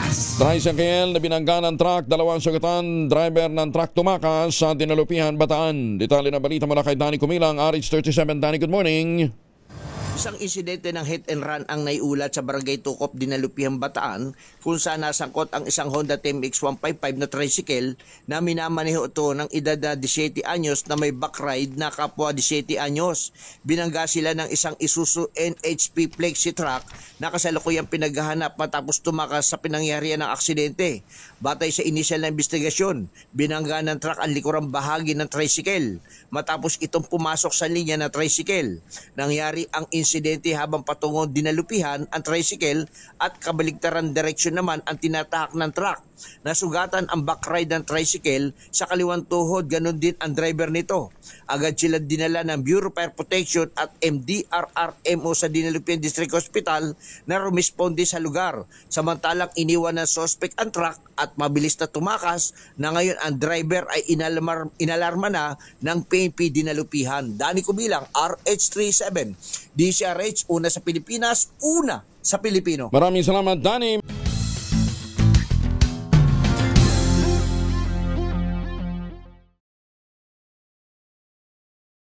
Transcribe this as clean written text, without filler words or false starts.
Tricycle na binangga ng truck, dalawang sugatan, driver ng truck tumakas sa Dinalupihan, Bataan. Detalye na balita mula kay Danny Kumilang, RH37. Danny, good morning. Isang insidente ng hit and run ang naiulat sa Barangay Tukop, Dinalupihan, Bataan kung saan nasangkot ang isang Honda TMX 155 na tricycle na minamaneho ito ng edad na 17 anyos na may backride na kapwa 17 anyos. Binangga sila ng isang Isuzu NHP Flexi truck na kasalukuyang pinaghahanap matapos tumakas sa pinangyarihan ng aksidente. Batay sa inisyal na investigasyon, binangga ng truck ang likurang bahagi ng tricycle matapos itong pumasok sa linya ng tricycle. Nangyari ang insidente habang patungong Dinalupihan ang tricycle at kabaligtaran direksyon naman ang tinatahak ng truck. Nasugatan ang backride ng tricycle sa kaliwang tuhod, ganun din ang driver nito. Agad sila dinala ng Bureau of Fire Protection at MDRRMO sa Dinalupihan District Hospital na rumisponde sa lugar. Samantalang iniwan ng suspect ang truck at mabilis na tumakas na ngayon ang driver ay inalarma na ng PNP Dinalupihan. Danny Kumilang, RH37, DCRH, una sa Pilipinas, una sa Pilipino. Maraming salamat, Danny.